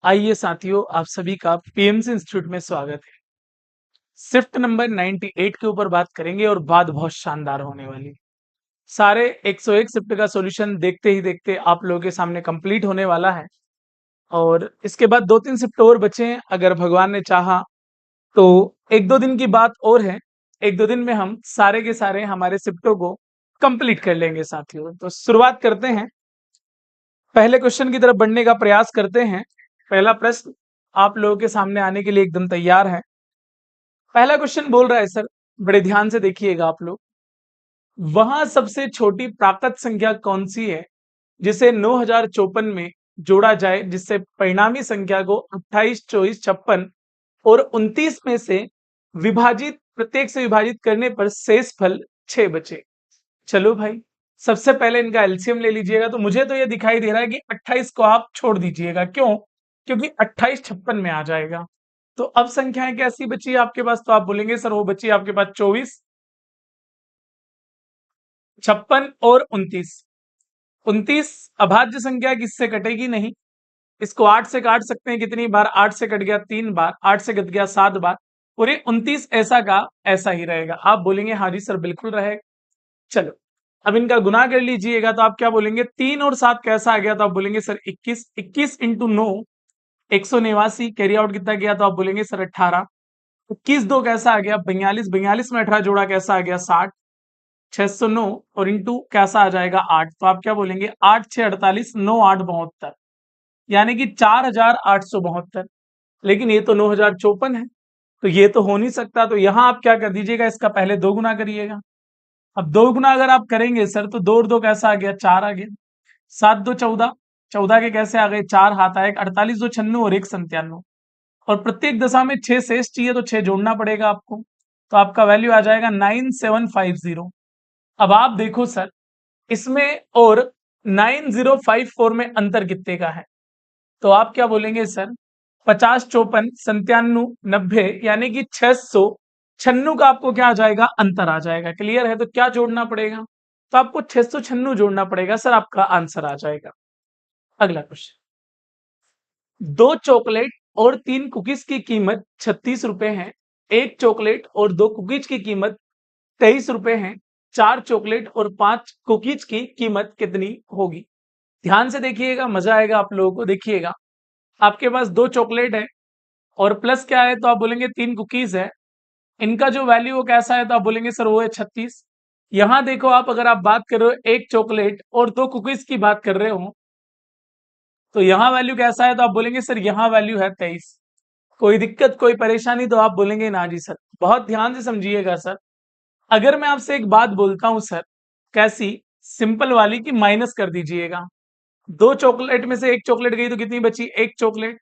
आइए साथियों, आप सभी का पीएमसी इंस्टीट्यूट में स्वागत है। शिफ्ट नंबर 98 के ऊपर बात करेंगे और बात बहुत शानदार होने वाली है। सारे 101 शिफ्ट का सॉल्यूशन देखते ही देखते आप लोगों के सामने कंप्लीट होने वाला है और इसके बाद 2-3 शिफ्ट और बचे हैं। अगर भगवान ने चाहा तो 1-2 दिन की बात और है। 1-2 दिन में हम सारे के सारे हमारे शिफ्टों को कंप्लीट कर लेंगे साथियों। तो शुरुआत करते हैं। पहले क्वेश्चन की तरफ बढ़ने का प्रयास करते हैं। पहला प्रश्न आप लोगों के सामने आने के लिए एकदम तैयार है। पहला क्वेश्चन बोल रहा है सर, बड़े ध्यान से देखिएगा आप लोग। वहां सबसे छोटी प्राकृत संख्या कौन सी है जिसे 9054 में जोड़ा जाए, जिससे परिणामी संख्या को 28, 24, 56 और 29 में से विभाजित प्रत्येक से विभाजित करने पर शेष फल 6 बचे। चलो भाई, सबसे पहले इनका एलसीएम ले लीजिएगा। तो मुझे तो ये दिखाई दे रहा है कि 28 को आप छोड़ दीजिएगा। क्यों? क्योंकि 28 56 में आ जाएगा। तो अब संख्याएं कैसी बची है आपके पास? तो आप बोलेंगे सर वो बची आपके पास 24, 56 और 29। 29 अभाज्य संख्या, किससे कटेगी नहीं। इसको 8 से काट सकते हैं। कितनी बार? 8 से कट गया 3 बार, 8 से कट गया 7 बार, और ये 29 ऐसा का ऐसा ही रहेगा। आप बोलेंगे हाँ जी सर बिल्कुल रहेगा। चलो, अब इनका गुना कर लीजिएगा। तो आप क्या बोलेंगे? 3 और 7 कैसा आ गया? तो आप बोलेंगे सर 21। 21 इंटू 9 189। कैरी आउट कितना गया? तो आप बोलेंगे सर 18। 21 2 कैसा आ गया? 42। 42 में 18 जोड़ा कैसा आ गया? 60। 609 और इंटू कैसा आ जाएगा? 8। तो आप क्या बोलेंगे? 8 6 48, 9 8 72, यानी कि 4872। लेकिन ये तो 9054 है, तो ये तो हो नहीं सकता। तो यहां आप क्या कर दीजिएगा? इसका पहले 2 गुना करिएगा। अब 2 गुना अगर आप करेंगे सर, तो 2 और 2 कैसा आ गया? 4 आ गया। 7 2 14, 14 के कैसे आ गए? 4 हाथ आए। 48 2 96 और 1 97, और प्रत्येक दशा में 6 शेष चाहिए, तो 6 जोड़ना पड़ेगा आपको। तो आपका वैल्यू आ जाएगा 9750। अब आप देखो सर, इसमें और 9054 में अंतर कितने का है? तो आप क्या बोलेंगे सर? 50 54 97 90, यानी कि 696 का आपको क्या आ जाएगा? अंतर आ जाएगा। क्लियर है? तो क्या जोड़ना पड़ेगा? तो आपको 696 जोड़ना पड़ेगा सर, आपका आंसर आ जाएगा। अगला क्वेश्चन। 2 चॉकलेट और 3 कुकीज की कीमत 36 रुपए है। 1 चॉकलेट और 2 कुकीज की कीमत 23 रुपए है। 4 चॉकलेट और 5 कुकीज की कीमत कितनी होगी? ध्यान से देखिएगा, मजा आएगा आप लोगों को। देखिएगा, आपके पास 2 चॉकलेट है और प्लस क्या है? तो आप बोलेंगे 3 कुकीज है। इनका जो वैल्यू वो कैसा है? तो आप बोलेंगे सर वो है 36। यहां देखो आप, अगर आप बात कर रहे हो 1 चॉकलेट और 2 कुकीज की बात कर रहे हो, तो यहाँ वैल्यू कैसा है? तो आप बोलेंगे सर यहाँ वैल्यू है 23। कोई दिक्कत, कोई परेशानी? तो आप बोलेंगे ना जी सर। बहुत ध्यान से समझिएगा सर। अगर मैं आपसे एक बात बोलता हूं सर, कैसी? सिंपल वाली, की माइनस कर दीजिएगा। 2 चॉकलेट में से 1 चॉकलेट गई तो कितनी बची? 1 चॉकलेट।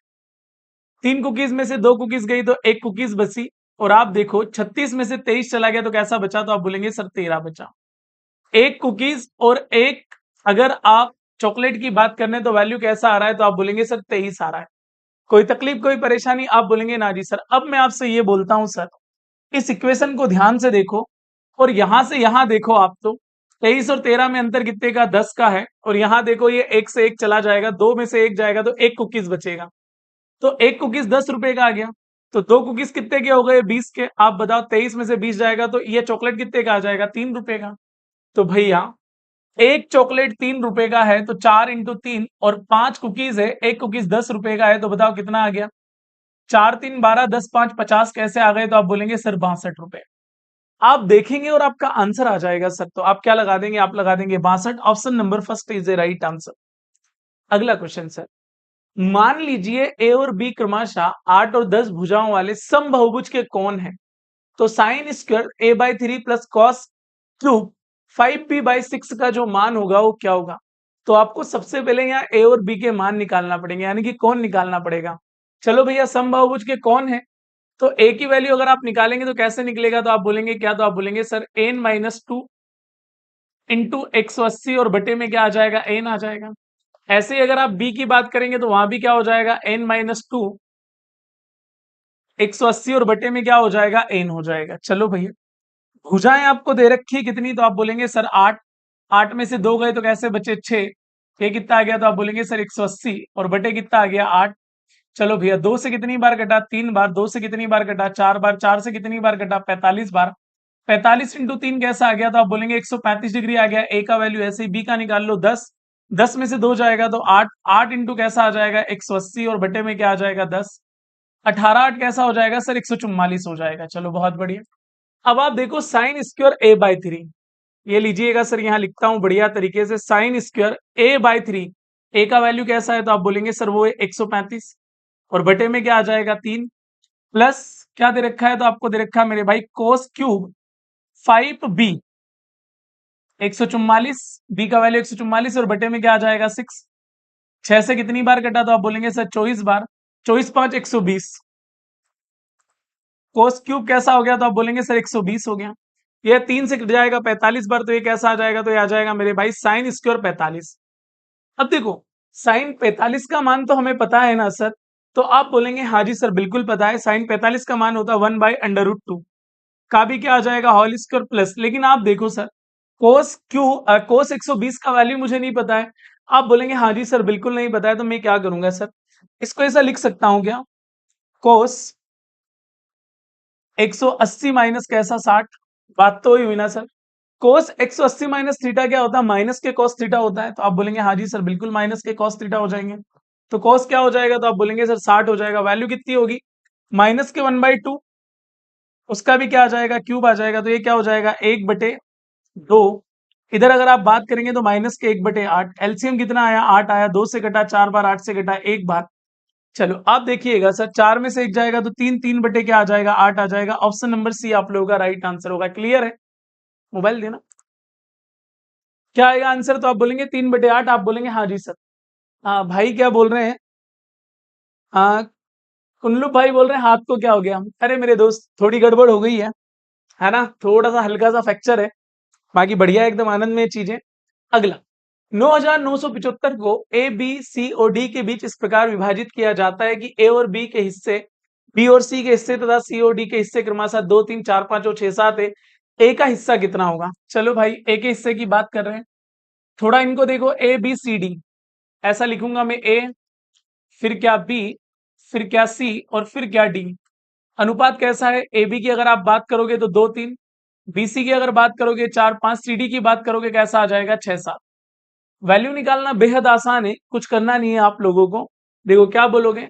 3 कुकीज में से 2 कुकीज गई तो 1 कुकीज बची। और आप देखो 36 में से 23 चला गया तो कैसा बचा? तो आप बोलेंगे सर 13 बचा। 1 कुकीज और 1, अगर आप चॉकलेट की बात करने तो वैल्यू कैसा आ रहा है? तो आप बोलेंगे सर 23 आ रहा है। कोई तकलीफ, कोई परेशानी? आप बोलेंगे ना जी सर। अब मैं आपसे ये बोलता हूं सर, इस इक्वेशन को ध्यान से देखो और यहां से यहां देखो आप। तो 23 और 13 में अंतर कितने का? 10 का है। और यहां देखो, ये 1 से 1 चला जाएगा, 2 में से 1 जाएगा तो 1 कुकीज बचेगा। तो 1 कुकीज 10 रुपए का आ गया। तो 2 कुकीज कितने के हो गए? 20 के। आप बताओ, 23 में से 20 जाएगा तो ये चॉकलेट कितने का आ जाएगा? 3 रुपए का। तो भैया, 1 चॉकलेट 3 रुपए का है, तो 4 इंटू 3, और 5 कुकीज है, 1 कुकीज 10 रुपए का है, तो बताओ कितना आ गया? 4 3 12, 10 5 50 कैसे आ गए? तो आप बोलेंगे सर 62 रुपए। आप देखेंगे और आपका आंसर आ जाएगा सर। तो आप क्या लगा देंगे? आप लगा देंगे 62। Option number first is a right answer. अगला क्वेश्चन सर, मान लीजिए ए और बी क्रमशः 8 और 10 भुजाओं वाले समबाहुभुज के कोण हैं। तो sine square a/3 plus cos cube 5b/6 का जो मान होगा वो क्या होगा? तो आपको सबसे पहले यहाँ ए और बी के मान निकालना पड़ेंगे, यानी कि कौन निकालना पड़ेगा। चलो भैया, समबाहुभुज के कौन है, तो ए की वैल्यू अगर आप निकालेंगे तो कैसे निकलेगा? तो आप बोलेंगे क्या? तो आप बोलेंगे सर n-2 इंटू 180, और बटे में क्या आ जाएगा? n आ जाएगा। ऐसे ही अगर आप बी की बात करेंगे तो वहां भी क्या हो जाएगा? n-2 180, और बटे में क्या हो जाएगा? n हो जाएगा। चलो भैया, भुजाएं आपको दे रखी है कितनी? तो आप बोलेंगे सर 8। 8 में से 2 गए तो कैसे बचे? 6। ये कितना आ गया? तो आप बोलेंगे सर 180, और बटे कितना आ गया? 8। चलो भैया, 2 से कितनी बार कटा? 3 बार। 2 से कितनी बार कटा? 4 बार। 4 से कितनी बार कटा? 45 बार। 45 इंटू 3 कैसा आ गया? तो आप बोलेंगे 135 डिग्री आ गया। ए का वैल्यू ऐसे ही, बी का निकाल लो 10। 10 में से 2 जाएगा तो 8। 8 इंटू कैसा आ जाएगा? 180, और बटे में क्या आ जाएगा? 10। 18 8 कैसा हो जाएगा सर? 144 हो जाएगा। चलो बहुत बढ़िया। अब आप देखो साइन स्क्वायर ए बाई 3, ये लीजिएगा सर, यहाँ लिखता हूं बढ़िया तरीके से। साइन स्क्वायर ए बाई 3, ए का वैल्यू कैसा है? तो आप बोलेंगे सर वो है 135, और बटे में क्या आ जाएगा? 3, प्लस क्या दे रखा है? तो आपको दे रखा है मेरे भाई कोस क्यूब 5b, 144, बी का वैल्यू 144, और बटे में क्या आ जाएगा? 6। 6 से कितनी बार कटा? तो आप बोलेंगे सर 24 बार। 24 5 120। कोस क्यूब कैसा हो गया? तो आप बोलेंगे सर 120 हो गया। ये 3 से कट जाएगा 45 बार, तो ये कैसा आ जाएगा? तो ये आ जाएगा मेरे भाई साइन स्क्वायर 45। अब देखो, साइन 45 का मान तो हमें पता है ना सर? तो आप बोलेंगे हाँ जी सर बिल्कुल पता है। साइन 45 का मान होता है 1/√2 का, भी क्या आ जाएगा? Whole square plus. लेकिन आप देखो सर, कोस 120 का वैल्यू मुझे नहीं पता है। आप बोलेंगे हाँ जी सर बिल्कुल नहीं पता है, तो मैं क्या करूंगा सर? इसको ऐसा लिख सकता हूं क्या? कोस 180 माइनस कैसा 60। बात तो हुई ना सर? कोस 180 माइनस थीटा क्या होता है? माइनस के कॉस थीटा होता है। तो आप बोलेंगे हाँ जी सर बिल्कुल माइनस के कॉस थीटा हो जाएंगे। तो कॉस क्या हो जाएगा? तो आप बोलेंगे सर 60 हो जाएगा। वैल्यू कितनी होगी? माइनस के 1/2, उसका भी क्या आ जाएगा? क्यूब आ जाएगा। तो ये क्या हो जाएगा? 1/2। इधर अगर आप बात करेंगे तो माइनस के 1/8। एलसीएम कितना आया? 8 आया। 2 से कटा 4 बार, 8 से कटा 1 बार। चलो आप देखिएगा सर, 4 में से 1 जाएगा तो 3, 3 बटे क्या आ जाएगा? 8 आ जाएगा। ऑप्शन नंबर सी आप लोगों का राइट आंसर होगा। क्लियर है? मोबाइल देना। क्या आएगा आंसर? तो आप बोलेंगे 3/8। आप बोलेंगे हाँ जी सर। हाँ भाई क्या बोल रहे हैं? हाँ, कुल्लू भाई बोल रहे हैं हाथ को क्या हो गया? अरे मेरे दोस्त थोड़ी गड़बड़ हो गई है ना? थोड़ा सा हल्का सा फ्रैक्चर है। बाकी बढ़िया, एकदम आनंद में चीजें। अगला, 9975 को ए बी सी और डी के बीच इस प्रकार विभाजित किया जाता है कि ए और बी के हिस्से, बी और सी के हिस्से तथा सी और डी के हिस्से क्रमशः 2 3 4 5 और 6 7 है। ए का हिस्सा कितना होगा? चलो भाई, ए के हिस्से की बात कर रहे हैं। थोड़ा इनको देखो, ए बी सी डी ऐसा लिखूंगा मैं। ए, फिर क्या बी, फिर क्या सी, और फिर क्या डी। अनुपात कैसा है? ए बी की अगर आप बात करोगे तो 2 3, बीसी की अगर बात करोगे 4 5, सीडी की बात करोगे कैसा आ जाएगा? 6 7। वैल्यू निकालना बेहद आसान है, कुछ करना नहीं है आप लोगों को। देखो क्या बोलोगे?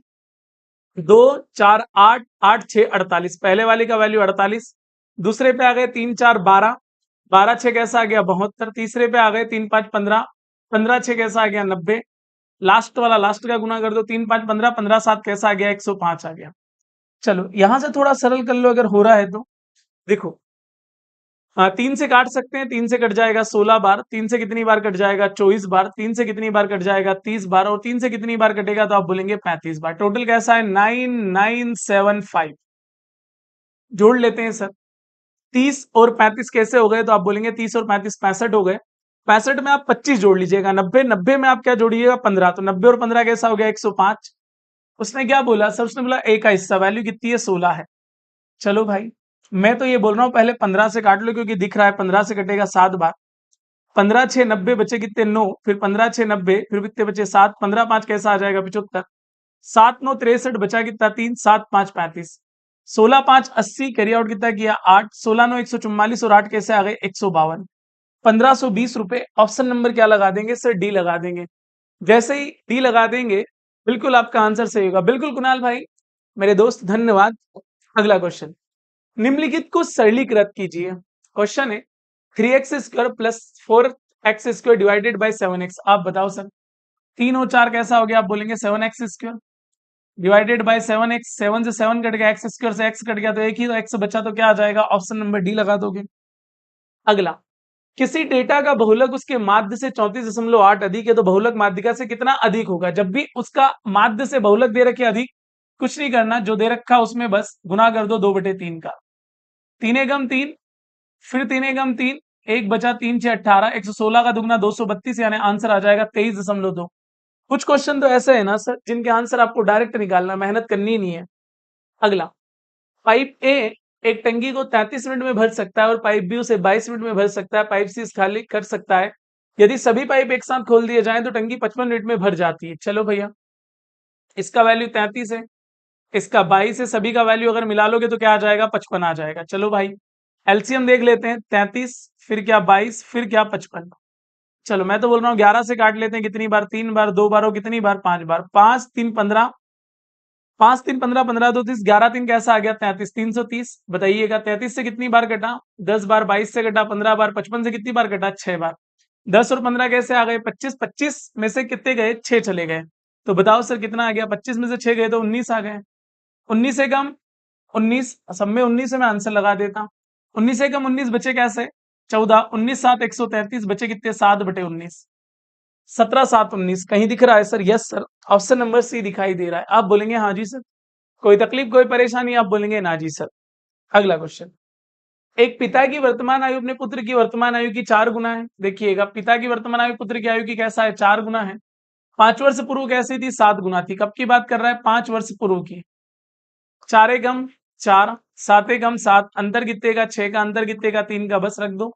2 4 8, 8 6 48। पहले वाले का वैल्यू 48। दूसरे पे आ गए 3 4 12, 12 6 कैसा आ गया? 72। तीसरे पे आ गए 3 5 15, 15 6 कैसा आ गया? 90। लास्ट वाला, लास्ट का गुना कर दो, 3 5 15, 15 7 कैसा आ गया? 105 आ गया। चलो यहां से थोड़ा सरल कर लो अगर हो रहा है तो। देखो, हाँ, 3 से काट सकते हैं। 3 से कट जाएगा 16 बार। 3 से कितनी बार कट जाएगा? 24 बार। 3 से कितनी बार कट जाएगा? 30 बार। और 3 से कितनी बार कटेगा? तो आप बोलेंगे 35 बार। टोटल कैसा है? 9975। जोड़ लेते हैं सर। 30 और 35 कैसे हो गए? तो आप बोलेंगे 30 और 35 65 हो गए। 65 में आप 25 जोड़ लीजिएगा। 90, 90 में आप क्या जोड़िएगा? 15। तो 90 और 15 कैसा हो गया? 105। उसने क्या बोला सर? उसने बोला ए का हिस्सा, वैल्यू कितनी है? 16 है। चलो भाई, मैं तो ये बोल रहा हूँ पहले 15 से काट लो, क्योंकि दिख रहा है 15 से कटेगा 7 बार। 15 6 90, बचे कितने? 9। फिर 15 6 90, फिर कितने बचे? 7। 15 5 कैसा आ जाएगा? 75। 7 9 63, बचा कितना? 3। 7 5 35। 16 5 80, कैरी आउट कितना किया? 8। 16 9 144, और 8 कैसे आ गए? 152। 1520 रुपए। ऑप्शन नंबर क्या लगा देंगे सर? डी लगा देंगे। जैसे ही डी लगा देंगे, बिल्कुल आपका आंसर सही होगा। बिल्कुल कुणाल भाई, मेरे दोस्त, धन्यवाद। अगला क्वेश्चन, निम्नलिखित को सरलीकृत कीजिए। क्वेश्चन है 3x square plus 4x square divided by 7x। आप बताओ सर, 3 और 4 कैसा हो गया? आप बोलेंगे 7x square divided by 7x। 7 से 7 कट गया, एक्स स्क्वायर से x कट गया, तो एक ही तो x बचा, तो क्या आ जाएगा? ऑप्शन नंबर डी लगा दोगे। अगला, किसी डेटा का बहुलक उसके माध्य से 34.8 अधिक है, तो बहुलक माध्यिका से कितना अधिक होगा? जब भी उसका माध्य से बहुलक दे रखे अधिक, कुछ नहीं करना, जो दे रखा उसमें बस गुना कर दो 2/3 का। 3 एकम 3, फिर 3 एकम 3, एक बचा, 3 6 18, 116 का दुगना 232, यानी आंसर आ जाएगा 23.2। कुछ क्वेश्चन तो ऐसे है ना सर, जिनके आंसर आपको डायरेक्ट निकालना, मेहनत करनी नहीं है। अगला, पाइप ए एक टंकी को 33 मिनट में भर सकता है, और पाइप बी उसे 22 मिनट में भर सकता है। पाइप सी खाली कर सकता है। यदि सभी पाइप एक साथ खोल दिए जाएं तो टंकी 55 मिनट में भर जाती है। चलो भैया, इसका वैल्यू 33 है, इसका 22 है, सभी का वैल्यू अगर मिला लोगे तो क्या आ जाएगा, 55 आ जाएगा। चलो भाई एलसीएम देख लेते हैं, 33 फिर क्या 22 फिर क्या 55। चलो मैं तो बोल रहा हूँ 11 से काट लेते हैं, कितनी बार, 3 बार, 2 बार और कितनी बार, 5 बार, 5 3 15, 5 3 15, 15 2 30, 11 3 कैसा आ गया, 33, 330। बताइएगा 33 से कितनी बार कटा, 10 बार, 22 से कटा 15 बार, 55 से कितनी बार कटा, 6 बार। 10 और 15 कैसे आ गए, 25, 25 में से कितने गए, 6 चले गए। तो बताओ सर कितना आ गया, 25 में से 6 गए तो 19 आ गए। 19 से कम 19, सब में 19 से मैं आंसर लगा देता हूँ। 19 से कम 19 बचे कैसे, 14, 19 7 133, बचे कितने, 7/19, 17 7 19। कहीं दिख रहा है sir, yes sir, option number C दिखाई दे रहा है। आप बोलेंगे हाँ जी सर, कोई तकलीफ कोई परेशानी, आप बोलेंगे ना जी सर। अगला क्वेश्चन, एक पिता की वर्तमान आयु अपने पुत्र की वर्तमान आयु की 4 गुना है। देखिएगा पिता की वर्तमान आयु पुत्र की आयु की कैसा है, 4 गुना है। 5 वर्ष पूर्व कैसी थी, 7 गुना थी। कब की बात कर रहा है, 5 वर्ष पूर्व की। 4 एकम 4, 7 एकम 7, अंतर कितने का, 6 का, अंतर कितने का, 3 का, बस रख दो।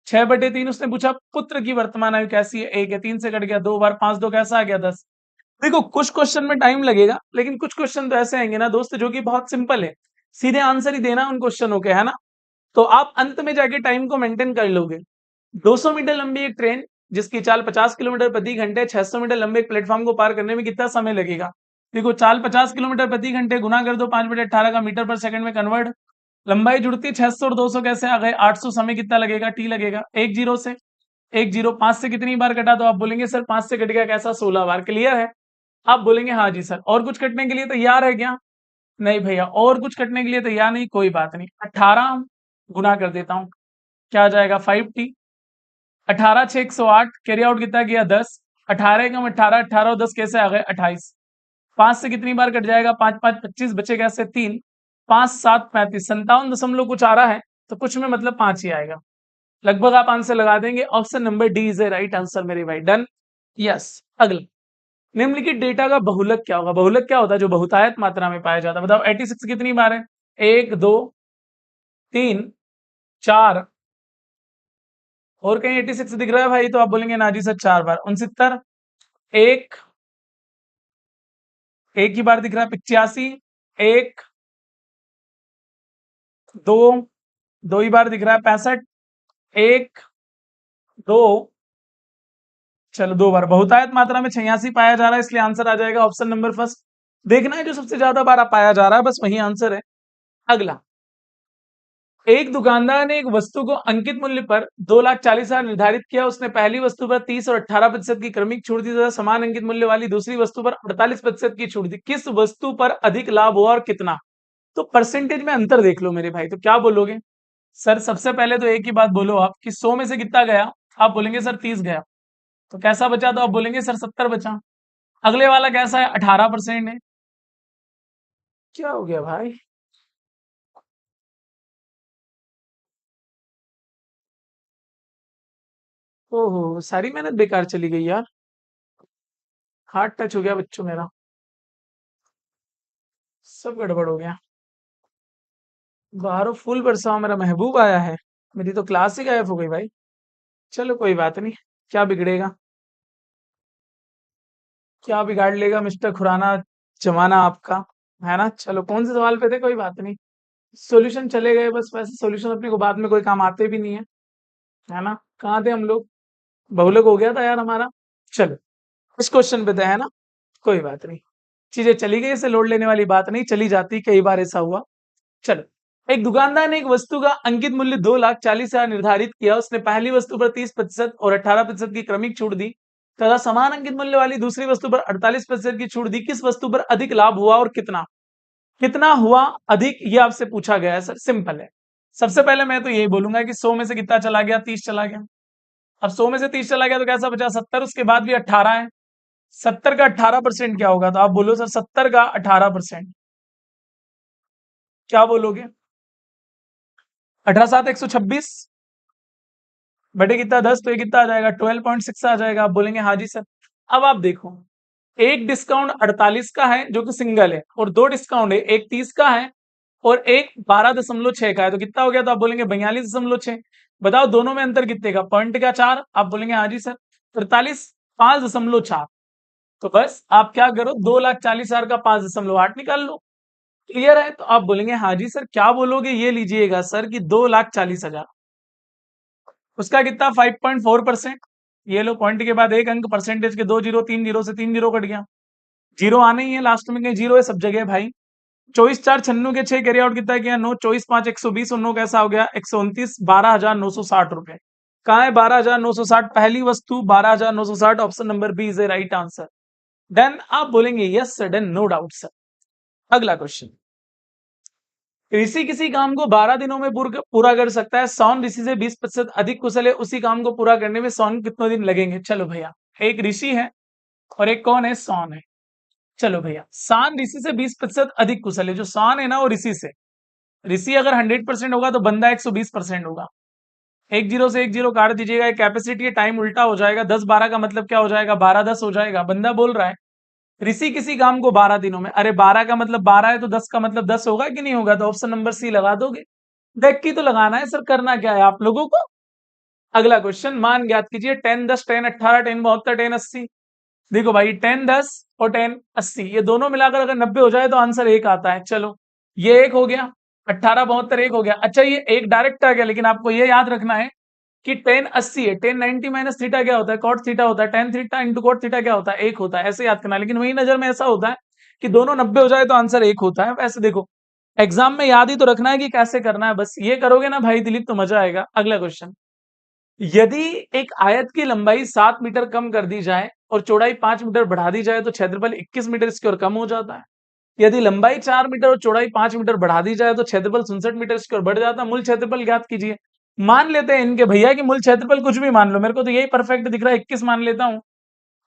6/3। उसने पूछा पुत्र की वर्तमान आयु कैसी है, 1 है, 3 से कट गया 2 बार, 5 2 कैसा आ गया, 10। देखो कुछ क्वेश्चन में टाइम लगेगा, लेकिन कुछ क्वेश्चन तो ऐसे आएंगे ना दोस्त जो कि बहुत सिंपल है, सीधे आंसर ही देना उन क्वेश्चनों के, है ना। तो आप अंत में जाके टाइम को मेंटेन कर लोगे। 200 मीटर लंबी एक ट्रेन जिसकी चाल 50 किलोमीटर प्रति घंटे, 600 मीटर लंबे एक प्लेटफॉर्म को पार करने में कितना समय लगेगा। देखो चाल 50 किलोमीटर प्रति घंटे गुना कर दो 5/18 का मीटर पर सेकंड में कन्वर्ट, लंबाई जुड़ती है 600 और 200 कैसे आ गए, 800। समय कितना लगेगा, टी लगेगा। एक जीरो से, एक जीरो 5 से कितनी बार कटा, तो आप बोलेंगे सर 5 से कट गया कैसा, 16 बार। क्लियर है, आप बोलेंगे हाँ जी सर। और कुछ कटने के लिए तैयार है क्या, नहीं भैया और कुछ कटने के लिए तैयार नहीं, कोई बात नहीं। 18 गुना कर देता हूँ, क्या आ जाएगा, 5t। 18 6 108, कैरी आउट कितना किया, 10। 18 कम 18, 18 और 10 कैसे आ गए, 28। 5 से कितनी बार कट जाएगा, 5 5 25, बचे कैसे, 3। 5 7 35, 57 दशमलव कुछ आ रहा है, तो कुछ में मतलब 5 ही आएगा। लगभग आप आंसर लगा देंगे, option number D is a right answer मेरे भाई, डन। यस, अगला, निम्नलिखित डेटा का बहुलक क्या होगा। बहुलक क्या होता है, जो बहुतायत मात्रा में पाया जाता है। बताओ 86 कितनी बार है, 1 2 3 4, और कहीं 86 दिख रहा है भाई, तो आप बोलेंगे ना जी सर 4 बार। 69, एक एक ही बार दिख रहा है। 85, एक, दो, दो ही बार दिख रहा है। 65, एक, दो, चलो 2 बार। बहुतायत मात्रा में 86 पाया जा रहा है, इसलिए आंसर आ जाएगा ऑप्शन नंबर फर्स्ट। देखना है जो सबसे ज्यादा बार पाया जा रहा है, बस वही आंसर है। अगला, एक दुकानदार ने एक वस्तु को अंकित मूल्य पर 2,40,000 निर्धारित किया। उसने पहली वस्तु पर 30 और 18% की क्रमिक छूट दी तथा समान अंकित मूल्य वाली दूसरी वस्तु पर 48% की छूट दी। किस वस्तु पर अधिक लाभ हुआ और कितना। तो परसेंटेज में अंतर देख लो मेरे भाई, तो क्या बोलोगे सर। सबसे पहले तो एक ही बात बोलो आप कि 100 में से कितना गया, आप बोलेंगे सर 30 गया। तो कैसा बचा, तो आप बोलेंगे सर 70 बचा। अगले वाला कैसा है, 18% है। क्या हो गया भाई, ओहो सारी मेहनत बेकार चली गई यार। हार्ट टच हो गया बच्चों मेरा, सब गड़बड़ हो गया। बाहरों फूल बरसाओ मेरा महबूब आया है, मेरी तो क्लास ही गायब हो गई भाई। चलो कोई बात नहीं, क्या बिगड़ेगा, क्या बिगाड़ लेगा मिस्टर खुराना जमाना आपका, है ना। चलो कौन से सवाल पे थे, कोई बात नहीं, सॉल्यूशन चले गए बस। वैसे सॉल्यूशन अपने को बाद में कोई काम आते भी नहीं है, है ना। कहाँ थे हम लोग, बहुलक हो गया था यार हमारा। चलो इस क्वेश्चन पे थे, है ना, कोई बात नहीं। चीजें चली गई, इसे लोड लेने वाली बात नहीं, चली जाती, कई बार ऐसा हुआ। चलो, एक दुकानदार ने एक वस्तु का अंकित मूल्य 2,40,000 निर्धारित किया। उसने पहली वस्तु पर 30% और 18% की क्रमिक छूट दी तथा समान अंकित मूल्य वाली दूसरी वस्तु पर 48% की छूट दी। किस वस्तु पर अधिक लाभ हुआ और कितना। कितना हुआ अधिक, ये आपसे पूछा गया है सर, सिंपल है। सबसे पहले मैं तो यही बोलूंगा कि 100 में से कितना चला गया, 30 चला गया। अब 100 में से 30 चला गया तो कैसा बचा, 70। उसके बाद भी 18 है, 70 का 18% क्या होगा, तो आप बोलो सर 70 का 18%, क्या बोलोगे। 18 7 126 बटे कितना 10, तो ये कितना आ जाएगा, 12.6 आ जाएगा। आप बोलेंगे हाँ जी सर। अब आप देखो, एक डिस्काउंट 48 का है जो कि सिंगल है, और दो डिस्काउंट है, एक 30 का है और एक 12.6 का है, तो कितना हो गया, तो आप बोलेंगे 42.6। बताओ दोनों में अंतर कितने का, पॉइंट का 4। आप बोलेंगे हाँ जी सर। 43 5.4, तो बस आप क्या करो, 2,40,000 का 5.8 निकाल लो। क्लियर है? तो आप बोलेंगे हाँ जी सर, क्या बोलोगे? ये लीजिएगा सर कि 2,40,000, उसका कितना 5.4%। ये लो, पॉइंट के बाद एक अंक, परसेंटेज के 2 जीरो, 3 जीरो से 3 जीरो कट गया, जीरो आने ही है लास्ट में, कहीं जीरो है सब जगह भाई। 24 4 96 के 6 कैरी आउट कितना किया? 9 24 5 120 और 9 कैसा हो गया? 129, 12,960 रुपए। कहाँ है 12,960? पहली वस्तु 12,960, option number B is a right answer. Then आप बोलेंगे yes sir, then no doubt sir. अगला क्वेश्चन, ऋषि किसी काम को 12 दिनों में पूरा कर सकता है, सौन ऋषि से 20% अधिक कुशल है, उसी काम को पूरा करने में सौन कितने दिन लगेंगे? चलो भैया, एक ऋषि है और एक कौन है? सौन है। चलो भैया, शान ऋषि से 20% अधिक कुशल है। जो शान है ना वो ऋषि से, ऋषि अगर 100% होगा तो बंदा 120% होगा। एक जीरो से एक जीरो काट दीजिएगा, कैपेसिटी टाइम उल्टा हो जाएगा, 10 12 का मतलब क्या हो जाएगा? 12 10 हो जाएगा। बंदा बोल रहा है ऋषि किसी काम को 12 दिनों में, अरे 12 का मतलब 12 है तो 10 का मतलब 10 होगा कि नहीं होगा? तो ऑप्शन नंबर सी लगा दोगे। देख के तो लगाना है सर, करना क्या है आप लोगों को। अगला क्वेश्चन, मान ज्ञात कीजिए 10 10 10 18 10 72 10 80। देखो भाई 10 10 और 10 80, ये दोनों मिलाकर अगर 90 हो जाए तो आंसर एक आता है। चलो, ये एक हो गया, 18 72 एक हो गया। अच्छा, ये एक डायरेक्ट आ गया, लेकिन आपको ये याद रखना है कि 10 80 है, 10 90 माइनस थीटा क्या होता है? कॉट थीटा होता है। 10 थीटा इंटू कॉट थीटा क्या होता है? एक होता है। ऐसे याद करना, लेकिन वही नजर में ऐसा होता है कि दोनों 90 हो जाए तो आंसर एक होता है। वैसे देखो, एग्जाम में याद ही तो रखना है कि कैसे करना है, बस ये करोगे ना भाई दिलीप तो मजा आएगा। अगला क्वेश्चन, यदि एक आयत की लंबाई 7 मीटर कम कर दी जाए और चौड़ाई 5 मीटर बढ़ा दी जाए तो क्षेत्रफल 21 मीटर स्क्वायर कम हो जाता है। यदि लंबाई 4 मीटर और चौड़ाई 5 मीटर बढ़ा दी जाए तो क्षेत्रफल 67 मीटर स्क्वायर बढ़ जाता है। मूल क्षेत्रफल ज्ञात कीजिए। मान लेते हैं इनके भैया कि मूल क्षेत्रफल कुछ भी मान लो, मेरे को तो यही परफेक्ट दिख रहा है, 21 मान लेता हूं।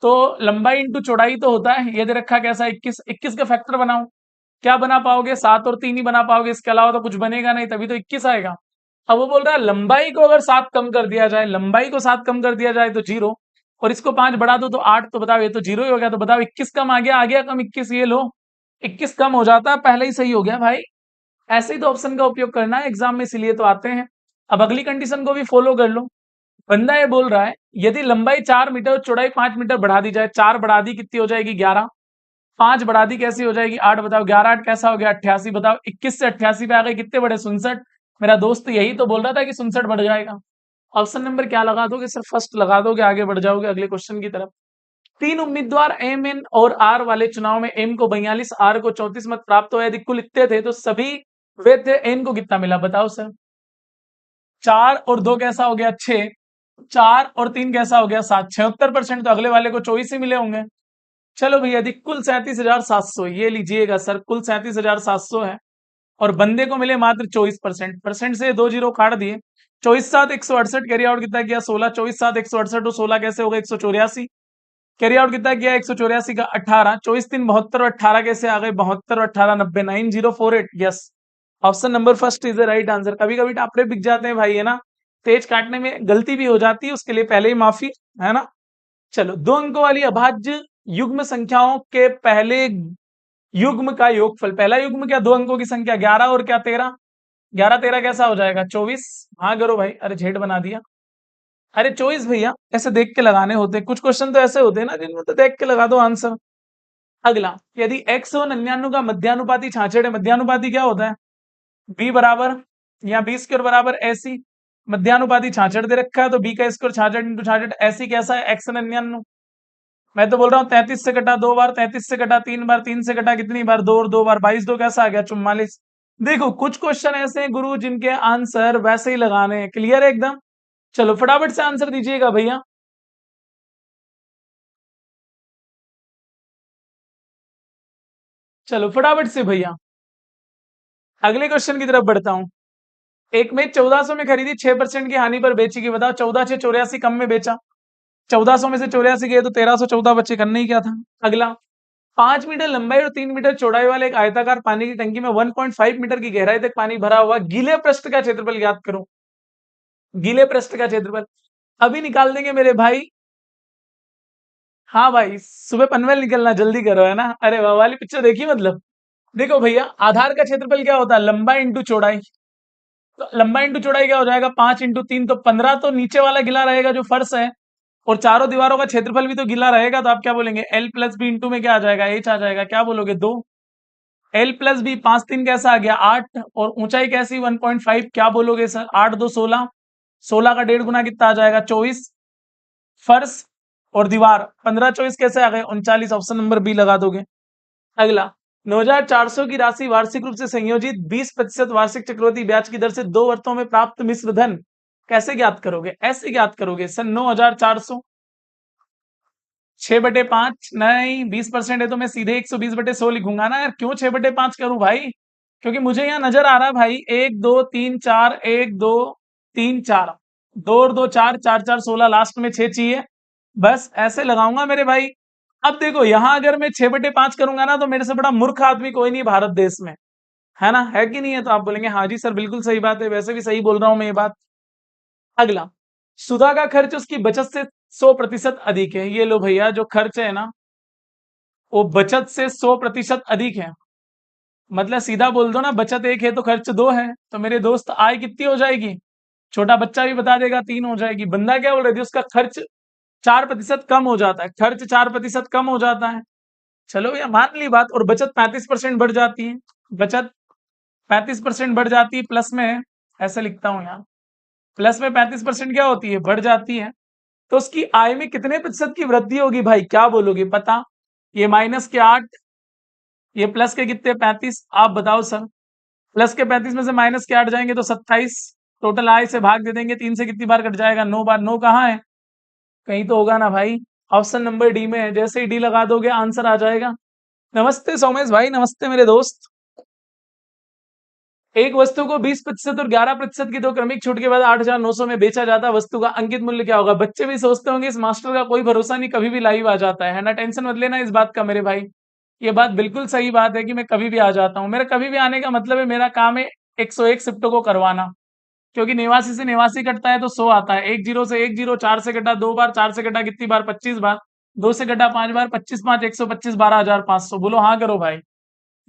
तो लंबाई इंटू चौड़ाई तो होता है, ये दे रखा कैसा? 21। 21 का फैक्टर बनाओ, क्या बना पाओगे? 7 और 3 ही बना पाओगे, इसके अलावा तो कुछ बनेगा नहीं, तभी तो 21 आएगा। अब वो बोल रहा है लंबाई को अगर 7 कम कर दिया जाए, लंबाई को 7 कम कर दिया जाए तो 0, और इसको 5 बढ़ा दो तो 8, तो बताओ ये तो 0 ही हो गया। तो बताओ 21 कम आ गया कम 21, ये लो 21 कम हो जाता है, पहले ही सही हो गया भाई। ऐसे ही तो ऑप्शन का उपयोग करना है एग्जाम में, इसीलिए तो आते हैं। अब अगली कंडीशन को भी फॉलो कर लो। बंदा ये बोल रहा है यदि लंबाई 4 मीटर और चौड़ाई 5 मीटर बढ़ा दी जाए, 4 बढ़ा दी कितनी हो जाएगी? 11। 5 बढ़ा दी कैसी हो जाएगी? 8। बताओ 11 8 कैसा हो गया? 88। बताओ 21 से 88 पे आ गए, कितने बढ़े? 67। मेरा दोस्त यही तो बोल रहा था कि 67 बढ़ जाएगा। ऑप्शन नंबर क्या लगा दोगे? सिर्फ फर्स्ट लगा दोगे, आगे बढ़ जाओगे अगले क्वेश्चन की तरफ। 3 उम्मीदवार एम एन और आर वाले चुनाव में एम को 42, आर को 34 मत प्राप्त हुए। यदि कुल इतने थे तो सभी वे थे, एन को कितना मिला? बताओ सर। 4 और 2 कैसा हो गया? 6। 4 और 3 कैसा हो गया? 7। 76%, तो अगले वाले को 24 ही मिले होंगे। चलो भैया, यदि कुल 37,700, ये लीजिएगा सर, कुल 37,700 है और बंदे को मिले मात्र 24%। परसेंट से 2 जीरो काट दिए। 24 7 168 कैरी आउट कितना किया? 16। 24 7 168 और 16 कैसे होगा? 184। कैरी आउट कितना किया? 184 का 18। 24 3 72 और 18 कैसे आ गए? 72 और 18 90, 9048। Yes, option number first is the right answer. कभी कभी टापरे बिक जाते हैं भाई, है ना, तेज काटने में गलती भी हो जाती है, उसके लिए पहले ही माफी, है ना। चलो, 2 अंकों वाली अभाज्य युग्म संख्याओं के पहले युग्म का योगफल। पहला युग्म क्या? 2 अंकों की संख्या 11 और क्या 13। 11 13 कैसा हो जाएगा? 24। हाँ करो भाई, अरे झेड बना दिया। अरे 24 भैया, ऐसे देख के लगाने होते हैं, कुछ क्वेश्चन तो ऐसे होते हैं ना जिनमें तो देख के लगा दो आंसर। अगला, यदि x और 99 का मध्यानुपाती 66 है, मध्यानुपाती क्या होता है? b बराबर या b स्क्वायर बराबर ऐसी, मध्यानुपाती 66 दे रखा है तो b का स्क्वायर 66 इंटू 66 ऐसी कैसा है? x 99। मैं तो बोल रहा हूँ 33 से कटा 2 बार, 33 से कटा 3 बार, 3 से कटा कितनी बार? 2 और 2 बार 22, 2 कैसा आ गया? 44। देखो कुछ क्वेश्चन ऐसे हैं गुरु जिनके आंसर वैसे ही लगाने हैं। क्लियर है एकदम? चलो फटाफट से आंसर दीजिएगा भैया। चलो फटाफट से भैया, अगले क्वेश्चन की तरफ बढ़ता हूं। एक में 1400 में खरीदी, 6% की हानि पर बेची गई। बताओ 14 से 84 कम में बेचा, 1400 में से 84 गए तो 1314 बचे, करना ही क्या था। अगला, 5 मीटर लंबाई और 3 मीटर चौड़ाई वाले एक आयताकार पानी की टंकी में 1.5 मीटर की गहराई तक पानी भरा हुआ, गीले पृष्ठ का क्षेत्रफल ज्ञात करो। गीले पृष्ठ का क्षेत्रफल अभी निकाल देंगे मेरे भाई। हाँ भाई, सुबह पनवेल निकलना, जल्दी करो, है ना। अरे वाह, वाली पिक्चर देखी मतलब। देखो भैया, आधार का क्षेत्रफल क्या होता है? लंबाई इंटू चौड़ाई। तो लंबाई इंटू चौड़ाई क्या हो जाएगा? 5 इंटू 3 तो 15, तो नीचे वाला गिला रहेगा जो फर्श है, और चारों दीवारों का क्षेत्रफल भी तो गिला रहेगा, तो आप क्या बोलेंगे, एल प्लस बी इंटू में क्या आ जाएगा, एच आ जाएगा, क्या बोलोगे, 2। एल प्लस बी 5 3 कैसा आ गया, 8, और ऊंचाई कैसी 1.5, क्या बोलोगे सर, 8 2 16, 16 का 1.5 गुना कितना आ जाएगा, 24। फर्श और दीवार 15 24 कैसे आ गए, 39, ऑप्शन नंबर बी लगा दोगे। अगला, 9400 की राशि वार्षिक रूप से संयोजित 20% वार्षिक चक्रवृद्धि ब्याज की दर से 2 वर्षों में प्राप्त मिश्र धन कैसे ज्ञात करोगे, ऐसे ज्ञात करोगे सर, 9400 6/5 नहीं, 20% है तो मैं सीधे 120/100 लिखूंगा ना यार, क्यों 6/5 करूं भाई, क्योंकि मुझे यहाँ नजर आ रहा है भाई 1 2 3 4, 1 2 3 4, 2 और 2 4, 4 4 16, लास्ट में 6 चाहिए, बस ऐसे लगाऊंगा मेरे भाई। अब देखो यहाँ अगर मैं 6/5 करूंगा ना, तो मेरे से बड़ा मूर्ख आदमी कोई नहीं भारत देश में, है ना, है कि नहीं है, तो आप बोलेंगे हाँ जी सर बिल्कुल सही बात है, वैसे भी सही बोल रहा हूं मैं ये बात। अगला, सुधा का खर्च उसकी बचत से 100% अधिक है, ये लो भैया जो खर्च है ना, वो बचत से 100% अधिक है, मतलब सीधा बोल दो ना, बचत 1 है तो खर्च 2 है, तो मेरे दोस्त आय कितनी हो जाएगी, छोटा बच्चा भी बता देगा 3 हो जाएगी। बंदा क्या बोल रहा है, उसका खर्च 4% कम हो जाता है, खर्च 4% कम हो जाता है, चलो भैया मान ली बात, और बचत 35% बढ़ जाती है, बचत 35% बढ़ जाती है, प्लस में ऐसे लिखता हूं यहाँ, प्लस में 35% क्या होती है, बढ़ जाती है, तो उसकी आय में कितने प्रतिशत की वृद्धि होगी भाई, क्या बोलोगे, पता, ये माइनस के 8, ये प्लस के कितने 35, आप बताओ सर, प्लस के 35 में से माइनस के 8 जाएंगे तो 27, टोटल आय से भाग दे देंगे, 3 से कितनी बार कट जाएगा, 9 बार, 9 कहाँ है, कहीं तो होगा ना भाई, ऑप्शन नंबर डी में है, जैसे ही डी लगा दोगे आंसर आ जाएगा। नमस्ते सोमेश भाई, नमस्ते मेरे दोस्त। एक वस्तु को 20% और 11% की दो क्रमिक छूट के बाद 8,900 में बेचा जाता है, वस्तु का अंकित मूल्य क्या होगा, बच्चे भी सोचते होंगे इस मास्टर का कोई भरोसा नहीं, कभी भी लाइव आ जाता है ना, टेंशन मत लेना इस बात का मेरे भाई, ये बात बिल्कुल सही बात है कि मैं कभी भी आ जाता हूँ, मेरा कभी भी आने का मतलब है मेरा काम है 101 शिफ्टों को करवाना, क्योंकि 89 से 89 कटता है तो 100 आता है, 1 0 से 1 0, 4 से कटा 2 बार, 4 से कटा कितनी बार, 25 बार, 2 से कटा 5 बार, 25 5 125, 12,500, बोलो हाँ करो भाई,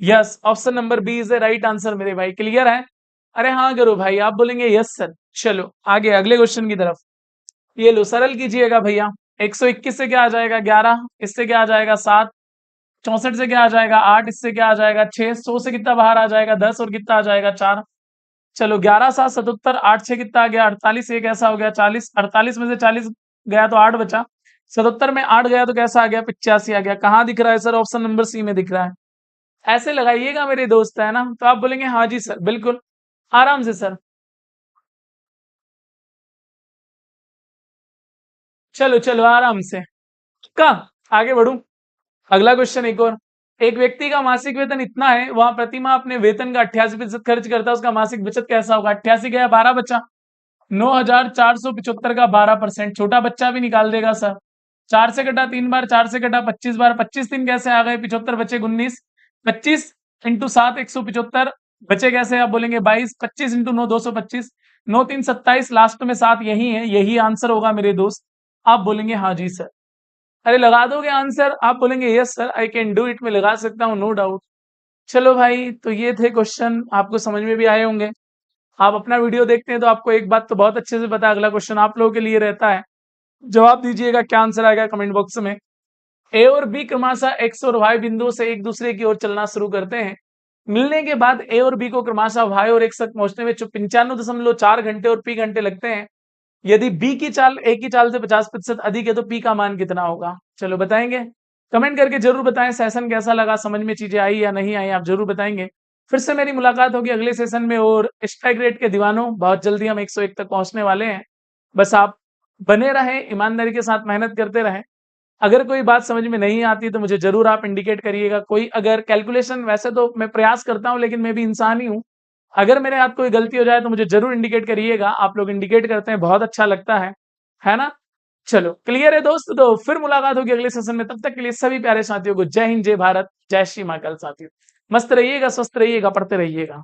yes, option number B is the right answer मेरे भाई, क्लियर है, अरे हाँ करो भाई, आप बोलेंगे यस सर। चलो आगे अगले क्वेश्चन की तरफ, ये लो सरल कीजिएगा भैया, 121 से क्या आ जाएगा 11, इससे क्या आ जाएगा 7, 64 से क्या आ जाएगा 8, इससे क्या आ जाएगा 6, 100 से कितना बाहर आ जाएगा 10, और कितना आ जाएगा 4, चलो 11 7 77, 8 6 कितना आ गया 48, एक ऐसा हो गया 40, 48 में से 40 गया तो 8 बचा, 77 में 8 गया तो कैसा आ गया 85 आ गया, कहाँ दिख रहा है सर, ऑप्शन नंबर सी में दिख रहा है, ऐसे लगाइएगा मेरे दोस्त, है ना, तो आप बोलेंगे हाँ जी सर बिल्कुल, आराम से सर। चलो चलो आराम से, का आगे बढ़ूं, अगला क्वेश्चन एक और, एक व्यक्ति का मासिक वेतन इतना है, वह प्रति माह अपने वेतन का 88% खर्च करता है, उसका मासिक बचत कैसा होगा, 88 गया 12 बचा, 9,475 का 12%, छोटा बच्चा भी निकाल देगा सर, 4 से कटा 3 बार, 4 से कटा 25 बार, 25 दिन कैसे आ गए, 75 बचे 19, 25 इंटू 7 175, बचे कैसे, आप बोलेंगे 22, 25 इंटू 9 225, 9 3 27, लास्ट में 7 यही है, यही आंसर होगा मेरे दोस्त, आप बोलेंगे हाँ जी सर, अरे लगा दोगे आंसर, आप बोलेंगे yes sir I can do it, मैं लगा सकता हूँ नो डाउट। चलो भाई, तो ये थे क्वेश्चन, आपको समझ में भी आए होंगे, आप अपना वीडियो देखते हैं तो आपको एक बात तो बहुत अच्छे से पता है, अगला क्वेश्चन आप लोगों के लिए रहता है, जवाब दीजिएगा, क्या आंसर आएगा कमेंट बॉक्स में। ए और बी क्रमशः एक्स और वाई बिंदुओं से एक दूसरे की ओर चलना शुरू करते हैं, मिलने के बाद ए और बी को क्रमशः वाई और एक्स तक पहुंचने में 95.4 घंटे और पी घंटे लगते हैं, यदि बी की चाल ए की चाल से 50% अधिक है तो पी का मान कितना होगा, चलो बताएंगे, कमेंट करके जरूर बताएं, सेशन कैसा लगा, समझ में चीजें आई या नहीं आई, आप जरूर बताएंगे। फिर से मेरी मुलाकात होगी अगले सेशन में, और स्ट्राइक रेट के दीवानों बहुत जल्दी हम 101 तक पहुंचने वाले हैं, बस आप बने रहें, ईमानदारी के साथ मेहनत करते रहें, अगर कोई बात समझ में नहीं आती तो मुझे जरूर आप इंडिकेट करिएगा, कोई अगर कैलकुलेशन, वैसे तो मैं प्रयास करता हूं लेकिन मैं भी इंसान ही हूं, अगर मेरे हाथ कोई गलती हो जाए तो मुझे जरूर इंडिकेट करिएगा, आप लोग इंडिकेट करते हैं बहुत अच्छा लगता है ना, चलो क्लियर है दोस्त, तो फिर मुलाकात होगी अगले सेशन में, तब तक के लिए सभी प्यारे साथियों को जय हिंद, जय भारत, जय श्री महाकाल साथियों, मस्त रहिएगा, स्वस्थ रहिएगा, पढ़ते रहिएगा।